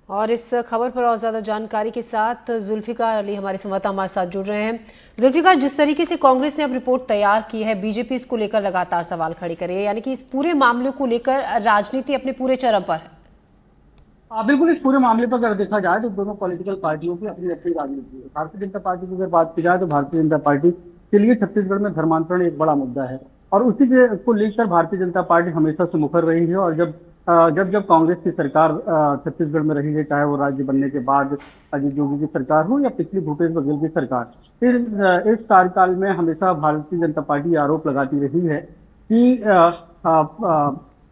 और इस खबर पर और ज्यादा जानकारी के साथ जुल्फिकार अली हमारे संवाददाता हमारे साथ जुड़ रहे हैं। जुल्फिकार, जिस तरीके से कांग्रेस ने अब रिपोर्ट तैयार की है, बीजेपी इसको लेकर लगातार सवाल खड़े करे, यानी कि इस पूरे मामले को लेकर राजनीति अपने पूरे चरम पर है। बिल्कुल। इस पूरे मामले पर अगर देखा जाए तो दोनों पॉलिटिकल पार्टियों की अपनी अपनी राजनीति है। भारतीय जनता पार्टी की अगर बात की जाए तो भारतीय जनता पार्टी के लिए छत्तीसगढ़ में धर्मांतरण एक बड़ा मुद्दा है और उसी के को लेकर भारतीय जनता पार्टी हमेशा से मुखर रही है। और जब कांग्रेस की सरकार छत्तीसगढ़ में रही है, चाहे वो राज्य बनने के बाद अजीत जोगी की सरकार हो या पिछली भूपेश बघेल की सरकार, इस कार्यकाल में हमेशा भारतीय जनता पार्टी आरोप लगाती रही है कि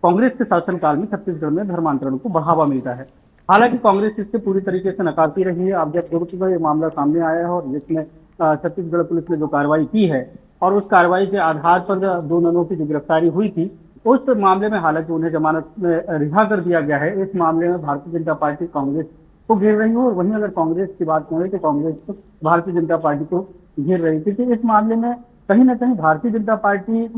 कांग्रेस के शासनकाल में छत्तीसगढ़ में धर्मांतरण को बढ़ावा मिलता है। हालांकि कांग्रेस इससे पूरी तरीके से नकारती रही है। अब जब गुरुपुर ये मामला सामने आया है और जिसमें छत्तीसगढ़ पुलिस ने जो कार्रवाई की है और उस कार्रवाई के आधार पर दो ननों की जो गिरफ्तारी हुई थी, उस मामले में हालांकि उन्हें जमानत में रिहा कर दिया गया है। इस मामले में भारतीय जनता पार्टी कांग्रेस को घेर रही है और वहीं अगर कांग्रेस की बात करें तो कांग्रेस भारतीय जनता पार्टी को घेर रही थी। क्योंकि इस मामले में कहीं ना कहीं भारतीय जनता पार्टी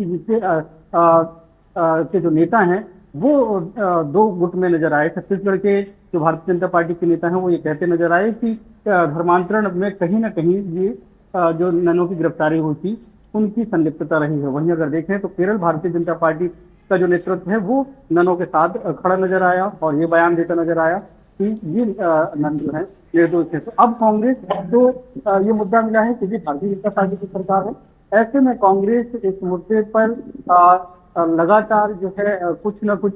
के जो नेता हैं वो दो गुट में नजर आए। छत्तीसगढ़ के जो भारतीय जनता पार्टी के नेता हैं वो ये कहते नजर आए कि धर्मांतरण में कहीं ना कहीं ये जो ननों की गिरफ्तारी हुई थी उनकी संलिप्तता रही है। वहीं अगर देखें तो केरल भारतीय जनता पार्टी का जो नेतृत्व है वो ननों के साथ खड़ा नजर आया और ये बयान देता नजर आया कि ये नन जो है निर्दोष है। तो अब कांग्रेस जो ये मुद्दा मिला है क्योंकि भारतीय जनता पार्टी की सरकार है, ऐसे में कांग्रेस इस मुद्दे पर लगातार जो है कुछ न कुछ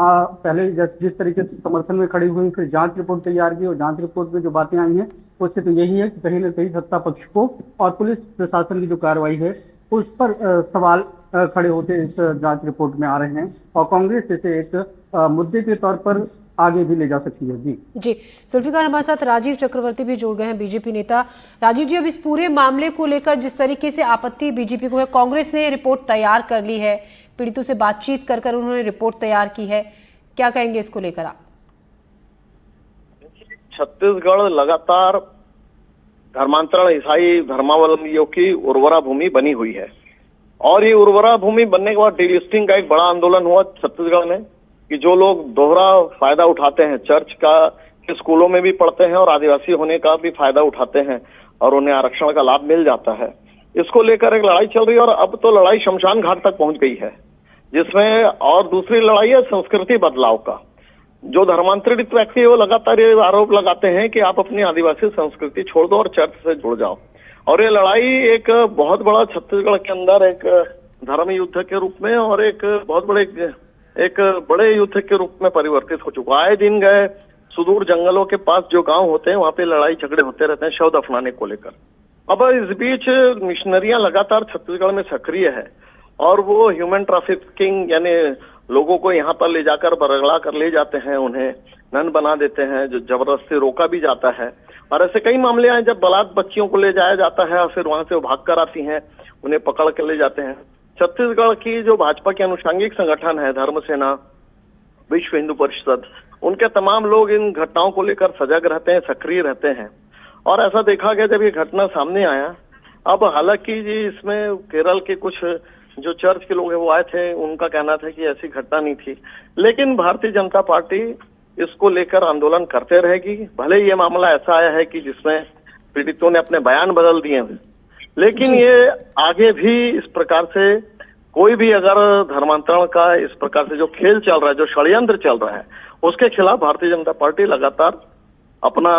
पहले जिस तरीके से समर्थन में खड़ी हुई, फिर जांच रिपोर्ट तैयार की और जांच रिपोर्ट में जो बातें आई हैं उससे तो यही है कि कहीं ना कहीं सत्ता पक्ष को और पुलिस प्रशासन की जो कार्रवाई है उस पर सवाल खड़े होते इस जांच रिपोर्ट में आ रहे हैं और कांग्रेस इसे एक मुद्दे के तौर पर आगे भी ले जा सकती है। जी जुल्फिकार, हमारे साथ राजीव चक्रवर्ती भी जुड़ गए हैं, बीजेपी नेता। राजीव जी, अब इस पूरे मामले को लेकर जिस तरीके से आपत्ति बीजेपी को है, कांग्रेस ने रिपोर्ट तैयार कर ली है, पीड़ितों से बातचीत कर उन्होंने रिपोर्ट तैयार की है, क्या कहेंगे इसको लेकर आप? छत्तीसगढ़ लगातार धर्मांतरण ईसाई धर्मावलंबियों की उर्वरा भूमि बनी हुई है और ये उर्वरा भूमि बनने के बाद डीलिस्टिंग का एक बड़ा आंदोलन हुआ छत्तीसगढ़ में कि जो लोग दोहरा फायदा उठाते हैं, चर्च का के स्कूलों में भी पढ़ते हैं और आदिवासी होने का भी फायदा उठाते हैं और उन्हें आरक्षण का लाभ मिल जाता है, इसको लेकर एक लड़ाई चल रही है और अब तो लड़ाई शमशान घाट तक पहुंच गई है, जिसमें और दूसरी लड़ाई है संस्कृति बदलाव का। जो धर्मांतरित व्यक्ति है वो लगातार ये आरोप लगाते हैं कि आप अपनी आदिवासी संस्कृति छोड़ दो और चर्च से जुड़ जाओ। और ये लड़ाई एक बहुत बड़ा छत्तीसगढ़ के अंदर एक धर्म युद्ध के रूप में और एक बहुत बड़े युद्ध के रूप में परिवर्तित हो चुका है। आए दिन गए सुदूर जंगलों के पास जो गांव होते हैं वहां पे लड़ाई झगड़े होते रहते हैं शव दफनाने को लेकर। अब इस बीच मिशनरियां लगातार छत्तीसगढ़ में सक्रिय है और वो ह्यूमन ट्रैफिकिंग यानी लोगों को यहाँ पर ले जाकर बरगला कर ले जाते हैं, उन्हें नन बना देते हैं, जो जबरदस्ती रोका भी जाता है। और ऐसे कई मामले आए जब बलात् बच्चियों को ले जाया जाता है और फिर वहां से वो भाग कर आती हैं, उन्हें पकड़ कर ले जाते हैं। छत्तीसगढ़ की जो भाजपा के अनुषंगिक संगठन है धर्म सेना, विश्व हिंदू परिषद, उनके तमाम लोग इन घटनाओं को लेकर सजग रहते हैं, सक्रिय रहते हैं। और ऐसा देखा गया जब ये घटना सामने आया, अब हालांकि जी इसमें केरल के कुछ जो चर्च के लोग हैं वो आए थे, उनका कहना था कि ऐसी घटना नहीं थी, लेकिन भारतीय जनता पार्टी इसको लेकर आंदोलन करते रहेगी। भले ये मामला ऐसा आया है कि जिसमें पीड़ितों ने अपने बयान बदल दिए हैं, लेकिन ये आगे भी इस प्रकार से कोई भी अगर धर्मांतरण का इस प्रकार से जो खेल चल रहा है, जो षड्यंत्र चल रहा है, उसके खिलाफ भारतीय जनता पार्टी लगातार अपना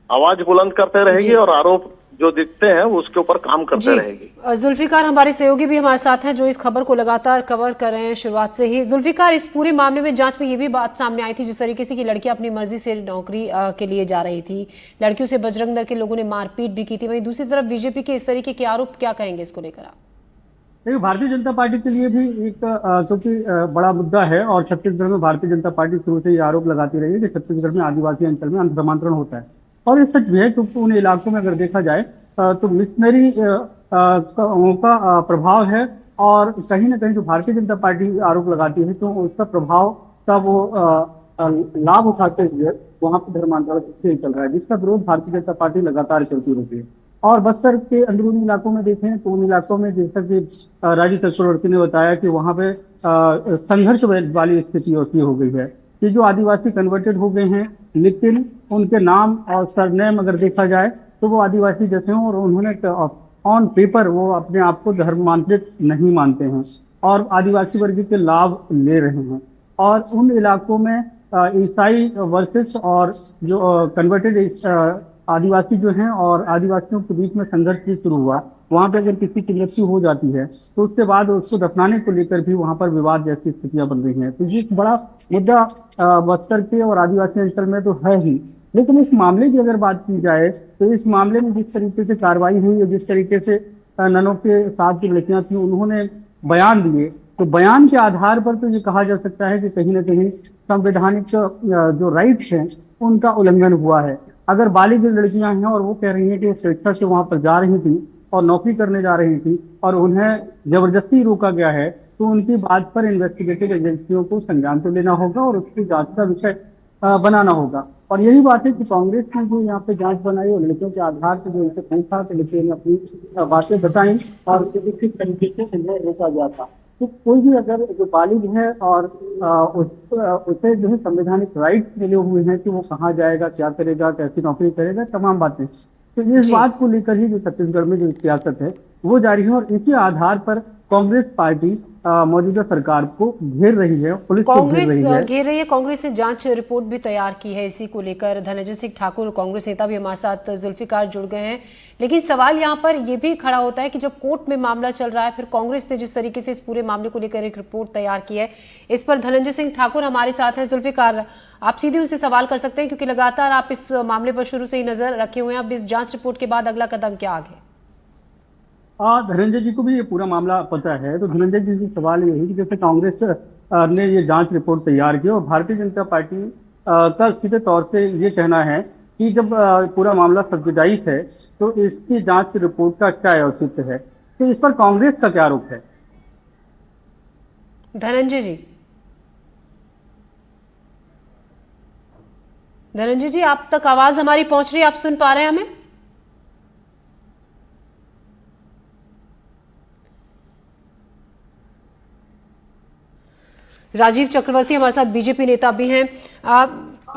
आवाज बुलंद करते रहेगी और आरोप जो दिखते हैं उसके ऊपर काम करते रहेगी। जुल्फिकार, हमारे सहयोगी भी हमारे साथ हैं जो इस खबर को लगातार कवर कर रहे हैं शुरुआत से ही। जुल्फिकार, इस पूरे मामले में जांच में ये भी बात सामने आई थी जिस तरीके से कि लड़कियां अपनी मर्जी से नौकरी के लिए जा रही थी, लड़कियों से बजरंग दल के लोगों ने मारपीट भी की थी, वहीं दूसरी तरफ बीजेपी के इस तरीके के आरोप, क्या कहेंगे इसको लेकर आप? देखिए, भारतीय जनता पार्टी के लिए भी एक क्योंकि बड़ा मुद्दा है और छत्तीसगढ़ में भारतीय जनता पार्टी शुरू से ये आरोप लगाती रही है कि छत्तीसगढ़ में आदिवासी अंचल में धर्मांतरण होता है और ये सच भी है क्योंकि उन इलाकों में अगर देखा जाए तो मिशनरी का प्रभाव है और कहीं ना कहीं जो भारतीय जनता पार्टी आरोप लगाती है तो उसका प्रभाव का वो लाभ उठाते हुए वहां पर धर्मांतरण खेल चल रहा है, जिसका विरोध भारतीय जनता पार्टी लगातार चलती रहती है। और बस्तर के अंदरूनी इलाकों में देखें तो उन इलाकों में जैसा कि राजीव चक्रवर्ती ने बताया कि वहां पे संघर्ष वाली स्थिति ऐसी हो गई है कि जो आदिवासी कन्वर्टेड हो गए हैं, लेकिन उनके नाम और सरनेम अगर देखा जाए तो वो आदिवासी जैसे हैं और उन्होंने ऑन पेपर वो अपने आप को धर्मांतरित नहीं मानते हैं और आदिवासी वर्ग के लाभ ले रहे हैं। और उन इलाकों में ईसाई वर्सेस और जो कन्वर्टेड आदिवासी जो हैं और आदिवासियों के बीच में संघर्ष भी शुरू हुआ। वहां पे अगर किसी की मृत्यु हो जाती है तो उसके बाद उसको दफनाने को लेकर भी वहां पर विवाद जैसी स्थितियां बन रही हैं। तो ये एक बड़ा मुद्दा बस्तर के और आदिवासी अंचल में तो है ही। लेकिन इस मामले की अगर बात की जाए तो इस मामले में जिस तरीके से कार्रवाई हुई और जिस तरीके से ननों के साथ जो लड़कियां थी उन्होंने बयान दिए, तो बयान के आधार पर तो ये कहा जा सकता है कि कहीं ना कहीं संवैधानिक जो राइट्स हैं उनका उल्लंघन हुआ है। अगर बालिग लड़कियां हैं और वो कह रही हैं कि वो स्वेच्छा से वहां पर जा रही थी और नौकरी करने जा रही थी और उन्हें जबरदस्ती रोका गया है, तो उनकी बात पर इन्वेस्टिगेटिव एजेंसियों को संज्ञान तो लेना होगा और उसकी जांच का विषय बनाना होगा। और यही बात है कि कांग्रेस ने जो यहाँ पे जांच बनाई और लड़कियों के आधार पर जो उनसे पूछा तो लड़कियों ने अपनी बातें बताई और किस तरीके से इन्हें रोका गया था। तो कोई भी अगर जो बालिग है और उसे जो है संवैधानिक राइट्स मिले हुए हैं कि वो कहाँ जाएगा, क्या करेगा, कैसी नौकरी करेगा, तमाम बातें, तो इस बात को लेकर ही जो छत्तीसगढ़ में जो सियासत है वो जारी है। और इसी आधार पर कांग्रेस पार्टी मौजूदा सरकार को घेर रही है, पुलिस को घेर रही है। कांग्रेस ने जांच रिपोर्ट भी तैयार की है इसी को लेकर। धनंजय सिंह ठाकुर कांग्रेस नेता भी हमारे साथ जुल्फिकार जुड़ गए हैं। लेकिन सवाल यहाँ पर यह भी खड़ा होता है कि जब कोर्ट में मामला चल रहा है, फिर कांग्रेस ने जिस तरीके से इस पूरे मामले को लेकर एक रिपोर्ट तैयार की है, इस पर धनंजय सिंह ठाकुर हमारे साथ हैं। जुल्फिकार, आप सीधे उनसे सवाल कर सकते हैं क्योंकि लगातार आप इस मामले पर शुरू से ही नजर रखे हुए हैं। अब इस जांच रिपोर्ट के बाद अगला कदम क्या आगे? धनंजय जी को भी ये पूरा मामला पता है। तो धनंजय जी से सवाल ये है कि जैसे कांग्रेस ने ये जांच रिपोर्ट तैयार की और भारतीय जनता पार्टी का सीधे तौर से ये कहना है कि जब पूरा मामला सब्सिडाइज है तो इसकी जांच रिपोर्ट का क्या औचित्य है, तो इस पर कांग्रेस का क्या आरोप है? धनंजय जी आप तक आवाज हमारी पहुंच रही है? आप सुन पा रहे हैं हमें? राजीव चक्रवर्ती हमारे साथ बीजेपी नेता भी हैं।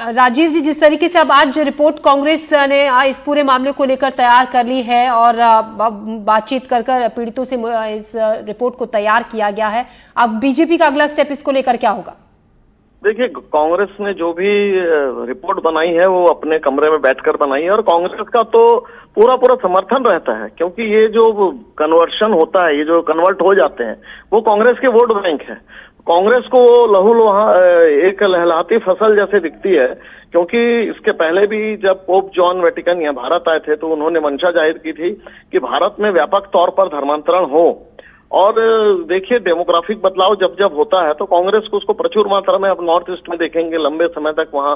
राजीव जी, जिस तरीके से अब आज जो रिपोर्ट कांग्रेस ने इस पूरे मामले को लेकर तैयार कर ली है और बातचीत कर पीड़ितों से इस रिपोर्ट को तैयार किया गया है, अब बीजेपी का अगला स्टेप इसको लेकर क्या होगा? देखिए, कांग्रेस ने जो भी रिपोर्ट बनाई है वो अपने कमरे में बैठकर बनाई है और कांग्रेस का तो पूरा समर्थन रहता है, क्योंकि ये जो कन्वर्शन होता है, ये जो कन्वर्ट हो जाते हैं, वो कांग्रेस के वोट बैंक है। कांग्रेस को वो लहूलुहा एक लहलहाती फसल जैसे दिखती है, क्योंकि इसके पहले भी जब पोप जॉन वेटिकन यहाँ भारत आए थे तो उन्होंने मंशा जाहिर की थी कि भारत में व्यापक तौर पर धर्मांतरण हो। और देखिए, डेमोग्राफिक बदलाव जब जब होता है तो कांग्रेस को उसको प्रचुर मात्रा में, अब नॉर्थ ईस्ट में देखेंगे लंबे समय तक वहां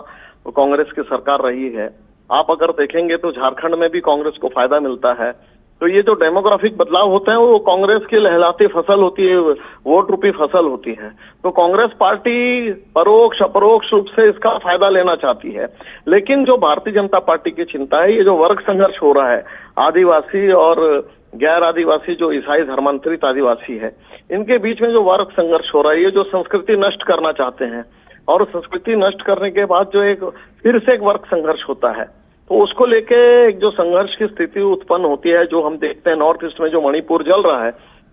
कांग्रेस की सरकार रही है। आप अगर देखेंगे तो झारखंड में भी कांग्रेस को फायदा मिलता है। तो ये जो डेमोग्राफिक बदलाव होते हैं वो कांग्रेस की लहलाती फसल होती है, वोट रूपी फसल होती है। तो कांग्रेस पार्टी परोक्ष अपरोक्ष रूप से इसका फायदा लेना चाहती है। लेकिन जो भारतीय जनता पार्टी की चिंता है, ये जो वर्ग संघर्ष हो रहा है, आदिवासी और गैर आदिवासी जो ईसाई धर्मांतरित आदिवासी है, इनके बीच में जो वर्ग संघर्ष हो रहा है, ये जो संस्कृति नष्ट करना चाहते हैं और संस्कृति नष्ट करने के बाद जो एक फिर से एक वर्ग संघर्ष होता है, तो उसको लेके एक जो संघर्ष की स्थिति उत्पन्न होती है, जो हम देखते हैं नॉर्थ ईस्ट में जो मणिपुर जल रहा है,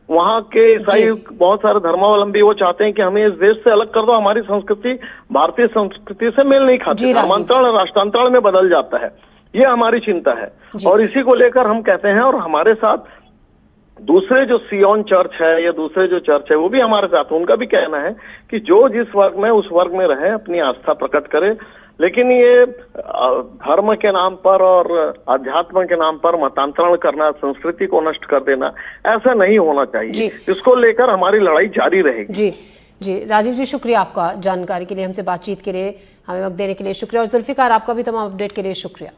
वहां के ईसाई बहुत सारे धर्मावलंबी वो चाहते हैं कि हमें इस देश से अलग कर दो, हमारी संस्कृति भारतीय संस्कृति से मेल नहीं खाती, धर्मांतरण राष्ट्रांतरण में बदल जाता है। ये हमारी चिंता है और इसी को लेकर हम कहते हैं। और हमारे साथ दूसरे जो सियोन चर्च है या दूसरे जो चर्च है वो भी हमारे साथ, उनका भी कहना है कि जो जिस वर्ग में उस वर्ग में रहे, अपनी आस्था प्रकट करे, लेकिन ये धर्म के नाम पर और अध्यात्म के नाम पर मतांतरण करना, संस्कृति को नष्ट कर देना, ऐसा नहीं होना चाहिए। इसको लेकर हमारी लड़ाई जारी रहेगी। जी राजीव जी, शुक्रिया आपका जानकारी के लिए, हमसे बातचीत के लिए, हमें वक्त देने के लिए शुक्रिया। और जुल्फिकार, आपका भी तमाम अपडेट के लिए शुक्रिया।